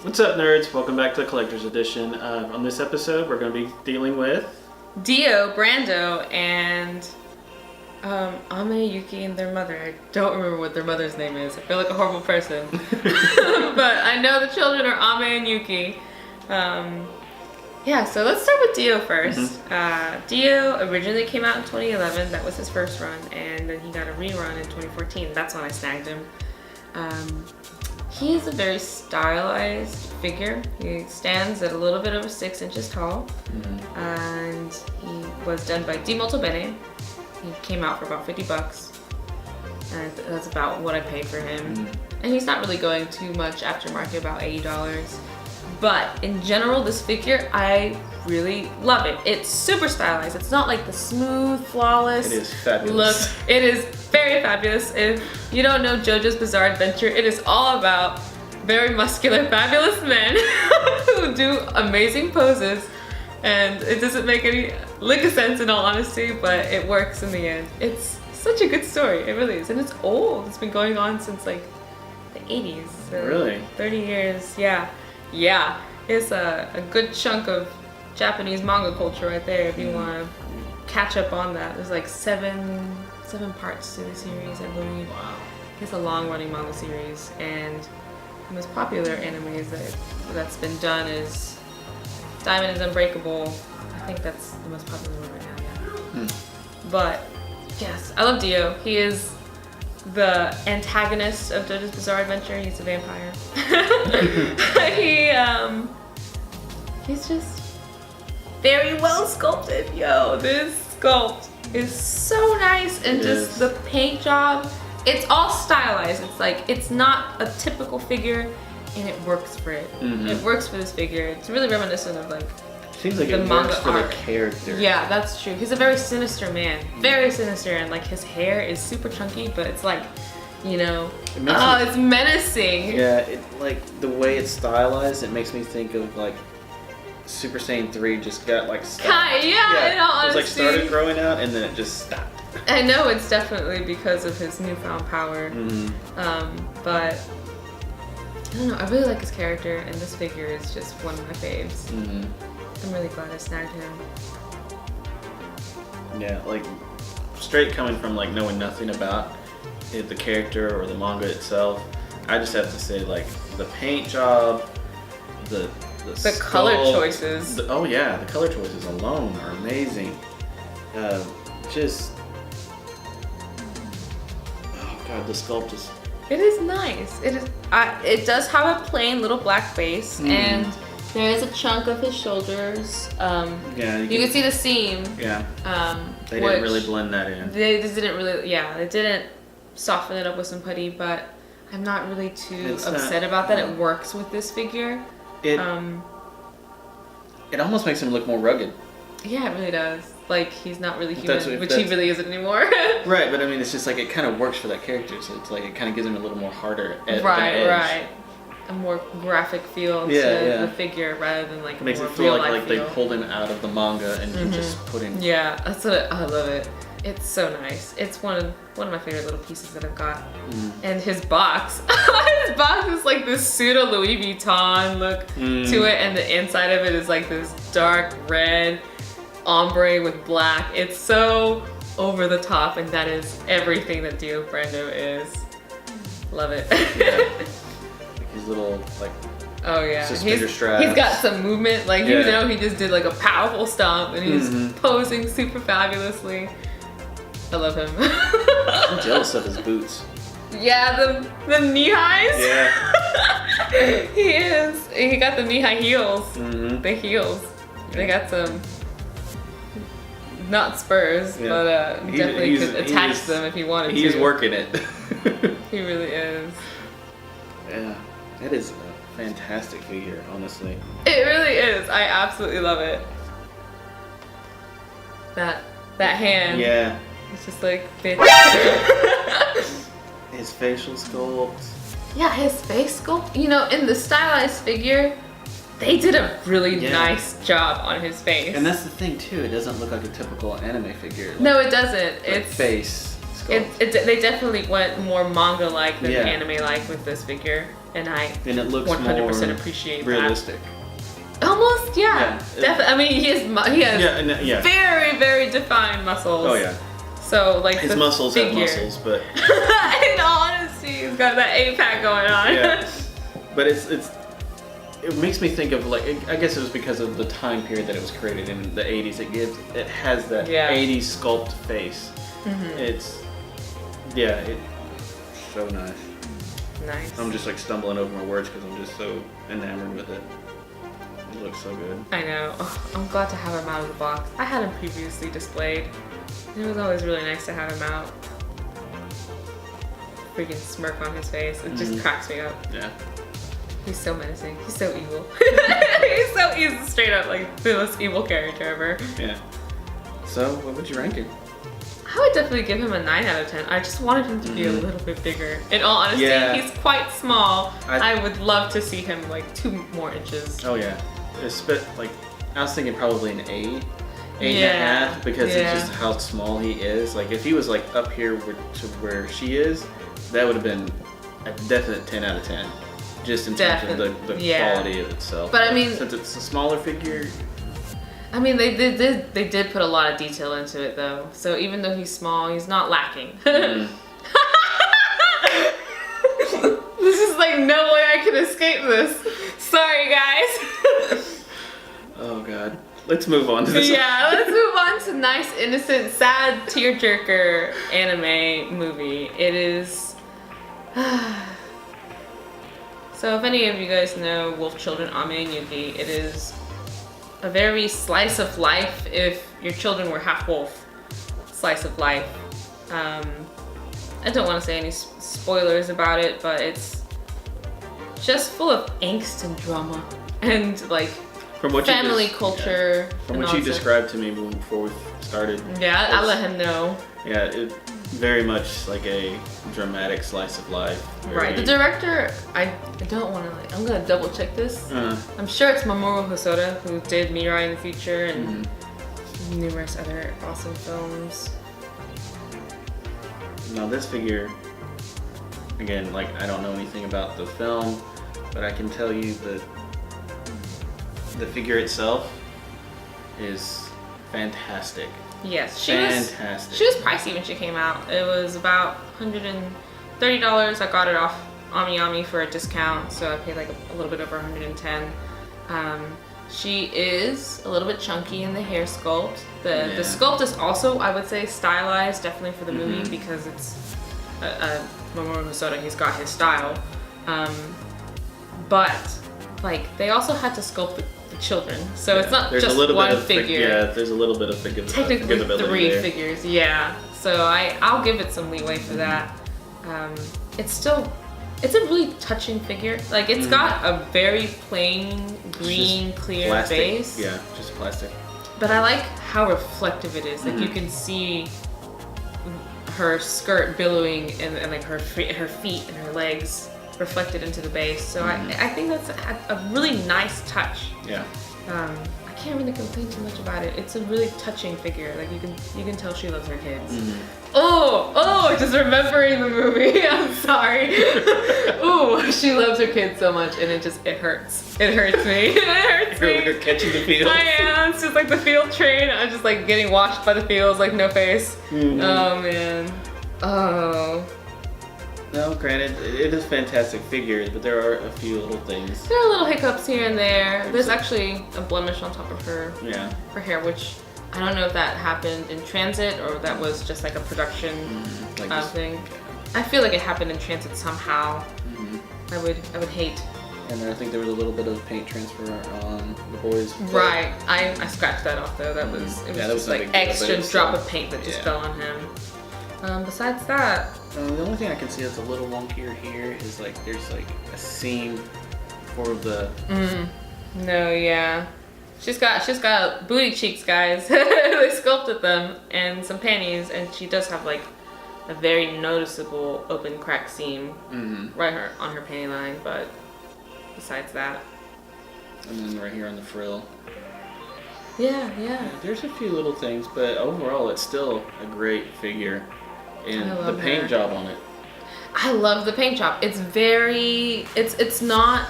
What's up, nerds? Welcome back to the Collector's Edition. On this episode, we're going to be dealing with Dio Brando and Ame, Yuki, and their mother. I don't remember what their mother's name is. I feel like a horrible person. But I know the children are Ame and Yuki. Yeah, so let's start with Dio first. Dio originally came out in 2011. That was his first run. And then he got a rerun in 2014. That's when I snagged him. He is a very stylized figure. He stands at a little bit over 6 inches tall. And he was done by Molto Bene. He came out for about $50. And that's about what I paid for him. And he's not really going too much aftermarket, about $80. But in general, this figure, I really love it. It's super stylized. It's not like the smooth, flawless It is fabulous. look. It is very fabulous. If you don't know JoJo's Bizarre Adventure, it is all about very muscular, fabulous men who do amazing poses. And it doesn't make any lick of sense in all honesty, but it works in the end. It's such a good story. It really is. And it's old. It's been going on since like the 80s. So Really? 30 years, yeah. Yeah, it's a good chunk of Japanese manga culture right there if you want to catch up on that. There's like seven parts to the series, I believe. Wow. It's a long-running manga series, and the most popular animes that's been done is Diamond is Unbreakable. I think that's the most popular one right now, yeah. But yes, I love Dio. He is the antagonist of JoJo's Bizarre Adventure. He's a vampire. He's just very well sculpted. Yo, this sculpt is so nice, and just the paint job. It's all stylized. It's like, it's not a typical figure, and it works for it. It works for this figure. It's really reminiscent of like Seems like the it works manga for art. the character. Yeah, that's true. He's a very sinister man. Very sinister, and like his hair is super chunky, but it's like, you know, it's menacing. Yeah, like the way it's stylized, it makes me think of like Super Saiyan 3 just got like stopped. Yeah, in all it was like honesty. started growing out and then it just stopped. I know it's definitely because of his newfound power. But I don't know, I really like his character, and this figure is just one of my faves. I'm really glad I snagged him. Yeah, like straight coming from like knowing nothing about the character or the manga itself, I just have to say like the paint job, the color sculpt, choices. the color choices alone are amazing. Just oh god, the sculpt is. It is nice. It is. It does have a plain little black base, and there is a chunk of his shoulders. Yeah, you can see the seam. Yeah. They didn't really blend that in. They just didn't really. Yeah, they didn't soften it up with some putty, but I'm not really too upset about that. It works with this figure. It almost makes him look more rugged. Yeah, it really does. Like, he's not really human, which he really isn't anymore. Right, but I mean, it's just like it kind of works for that character, so it's like it kind of gives him a little more harder edge. Right. A more graphic feel to the figure rather than like it makes a it more feel real like life they feel. pulled him out of the manga and you just put him. Yeah, that's what I love it. It's so nice. It's one of my favorite little pieces that I've got. And his box. His box is like this pseudo Louis Vuitton look to it, and the inside of it is like this dark red ombre with black. It's so over the top, and that is everything that Dio Brando is. Love it. Like his little like suspender straps. He's got some movement, like you know, he just did like a powerful stomp, and he's posing super fabulously. I love him. I'm jealous of his boots. Yeah, the knee highs. Yeah. He is. He got the knee high heels. The heels. They got some. Not spurs, but definitely could attach them if he wanted to. He's working it. He really is. Yeah, that is a fantastic figure, honestly. It really is. I absolutely love it. That hand. Yeah. It's just like bitch. His facial sculpt. Yeah, his face sculpt. You know, in the stylized figure, they did a really nice job on his face. And that's the thing too. It doesn't look like a typical anime figure. Like, no, it doesn't. It's face sculpt. They definitely went more manga-like than anime-like with this figure. and I And it looks 100% more appreciate realistic. that. Almost, yeah. Definitely. I mean, he has very, very defined muscles. Oh yeah. So like his muscles have muscles, but in all honesty, he's got that 8-pack going on. Yeah. But it makes me think of like, I guess it was because of the time period that it was created in the 80s. It has that 80s sculpt face. Mm-hmm. It's so nice. Nice. I'm just like stumbling over my words because I'm just so enamored with it. It looks so good. I know. Oh, I'm glad to have him out of the box. I had him previously displayed. It was always really nice to have him out. Freaking smirk on his face. It just cracks me up. Yeah. He's so menacing. He's so evil. He's straight up like the most evil character ever. Yeah. So, what would you rank him? I would definitely give him a 9 out of 10. I just wanted him to be a little bit bigger. In all honesty, he's quite small. I would love to see him like 2 more inches. Oh yeah. Like, I was thinking probably an 8. 8.5, because it's just how small he is. Like if he was like up here to where she is, that would have been a definite 10 out of 10. Just in terms of the quality of itself. But I mean, since it's a smaller figure. I mean, they did put a lot of detail into it though. So even though he's small, he's not lacking. This is like no way I can escape this. Sorry guys. Oh god. Let's move on to this. Yeah, let's move on to nice, innocent, sad, tearjerker anime movie. It is. So, if any of you guys know Wolf Children, Ame and Yuki, it is a very slice of life. If your children were half wolf, slice of life. I don't want to say any spoilers about it, but it's just full of angst and drama and like. From what family culture. From what you described to me before we started. Yeah, I'll let him know. Yeah, it very much like a dramatic slice of life. Right. The director, I don't want to I'm gonna double check this. I'm sure it's Mamoru Hosoda, who did Mirai in the Future and numerous other awesome films. Now this figure, again, like I don't know anything about the film, but I can tell you that the figure itself is fantastic. Yes, she was pricey when she came out. It was about $130. I got it off Ami for a discount, so I paid like a little bit over 110. She is a little bit chunky in the hair sculpt. The sculpt is also, I would say, stylized definitely for the movie because it's Mamoru Hosoda. He's got his style, but like they also had to sculpt the children, so it's not just one figure. There's a little bit of technically 3 figures. Yeah, so I'll give it some leeway for that. It's a really touching figure. Like it's got a very plain green clear plastic base. Yeah, just plastic. But I like how reflective it is. Like you can see her skirt billowing and like her feet and her legs reflected into the base, so I think that's a really nice touch. Yeah. I can't really complain too much about it. It's a really touching figure. Like you can tell she loves her kids. Oh, just remembering the movie. I'm sorry. Ooh, she loves her kids so much, and it hurts. It hurts me. It hurts me. You're catching the field. I am. It's just like the field train. I'm just like getting washed by the fields, like no face. Oh man. Oh. No, granted, it is a fantastic figure, but there are a few little things. There are little hiccups here and there. There's actually a blemish on top of her hair, which I don't know if that happened in transit or that was just like a production thing. I feel like it happened in transit somehow. I would hate. And I think there was a little bit of paint transfer on the boys. Right. I scratched that off though. It was just like extra drop of paint that just fell on him. Besides that, the only thing I can see that's a little wonkier here is like there's like a seam for the. No, yeah. She's got booty cheeks, guys. They sculpted them and some panties, and she does have like a very noticeable open crack seam right on her panty line. But besides that, and then right here on the frill. Yeah. There's a few little things, but overall, it's still a great figure. And the paint job on it. I love the paint job. It's very, it's not,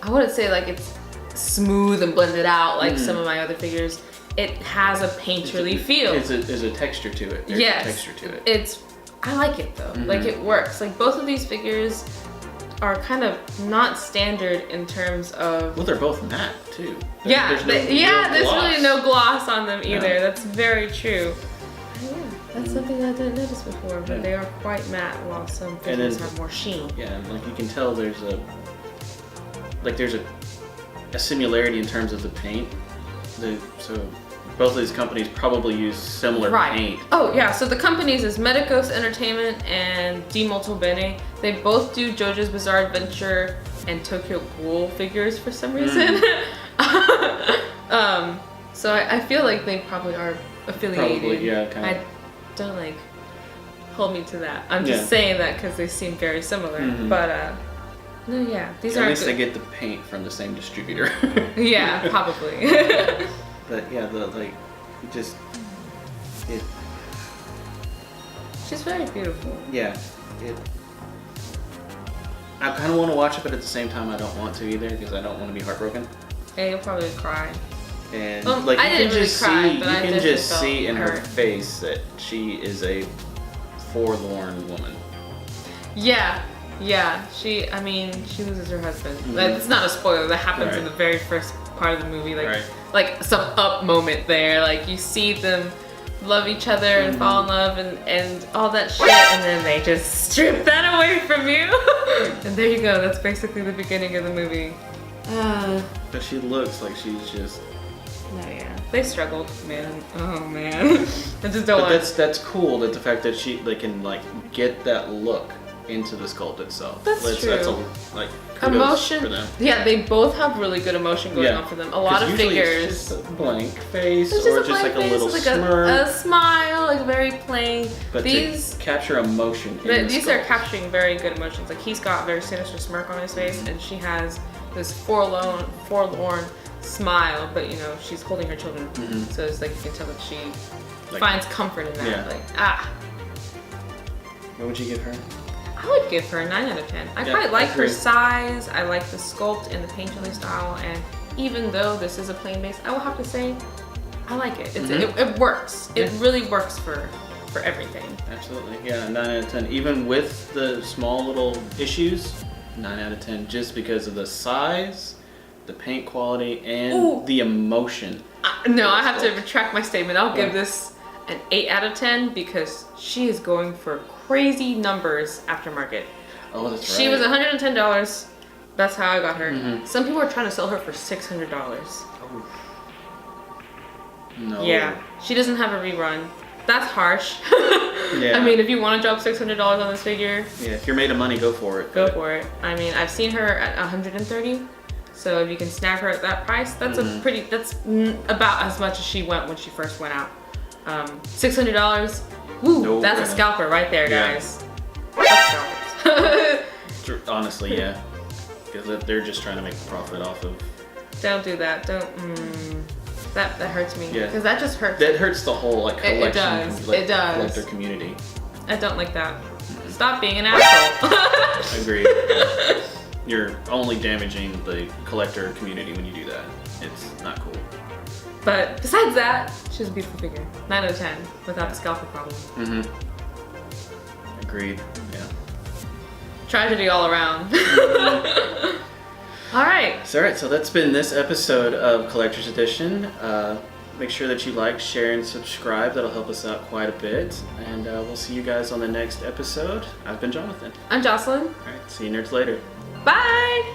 I wouldn't say like it's smooth and blended out like some of my other figures. It has a painterly feel. There's a texture to it. There's yes. a texture to it. I like it though. Like it works. Like both of these figures are kind of not standard in terms of. Well, they're both matte too. There's really no gloss on them either. Yeah. That's very true. That's something I didn't notice before, but they are quite matte while some figures have more sheen. Yeah, and like you can tell there's a similarity in terms of the paint. So both of these companies probably use similar paint. Oh yeah, so the companies is Medicos Entertainment and Dio Molto Bene. They both do JoJo's Bizarre Adventure and Tokyo Ghoul figures for some reason. So I feel like they probably are affiliated. Probably, yeah, kind of. I don't like hold me to that. I'm just saying that because they seem very similar. But no, yeah, these are. At least they get the paint from the same distributor. Yeah, probably. But yeah, She's very beautiful. Yeah, I kind of want to watch it, but at the same time, I don't want to either because I don't want to be heartbroken. Yeah, you'll probably cry. And like you can just felt see in her hurt. face that she is a forlorn woman. Yeah. She loses her husband. It's not a spoiler. That happens in the very first part of the movie. Like some up moment there. Like you see them love each other and fall in love and all that shit, and then they just strip that away from you. And there you go. That's basically the beginning of the movie. But she looks like she's just. Oh yeah, they struggled, man. Oh man, I just don't. But that's cool. That the fact that they can like get that look into the sculpt itself. That's true. That's emotion for them. Yeah, they both have really good emotion going on for them. A lot of figures. It's just a blank face, it's or just like a little smirk, a smile, like very plain. But these capture emotion. These are capturing very good emotions. Like he's got a very sinister smirk on his face, and she has this forlorn smile, but you know she's holding her children, so it's like you can tell that she finds comfort in that. Yeah. What would you give her? I would give her a 9 out of 10. I quite like her size. I like the sculpt and the painterly style, and even though this is a plain base, I will have to say I like it. It works. It really works for everything. Absolutely, yeah, 9 out of 10. Even with the small little issues, 9 out of 10, just because of the size, the paint quality, and the emotion. No, I have to retract my statement. I'll give this an 8 out of 10 because she is going for crazy numbers aftermarket. Oh, that's right. She was $110. That's how I got her. Some people are trying to sell her for $600. Oh. No. Yeah, she doesn't have a rerun. That's harsh. Yeah. I mean, if you want to drop $600 on this figure, yeah, if you're made of money, go for it. Go for it. I mean, I've seen her at $130. So if you can snag her at that price, that's that's about as much as she went when she first went out. $600. Woo, that's a scalper right there, guys. Honestly, yeah. Because they're just trying to make a profit off of. Don't do that. Don't. That hurts me. Yeah. Because that just hurts. That hurts the whole collection. It does. It does. Collector community. I don't like that. Stop being an asshole. Agreed. You're only damaging the collector community when you do that. It's not cool. But besides that, she's a beautiful figure. 9 out of 10 without the scalper problem. Agreed. Yeah. Tragedy all around. All right. So that's been this episode of Collector's Edition. Make sure that you like, share, and subscribe. That'll help us out quite a bit. And we'll see you guys on the next episode. I've been Jonathan. I'm Jocelyn. All right. See you nerds later. Bye.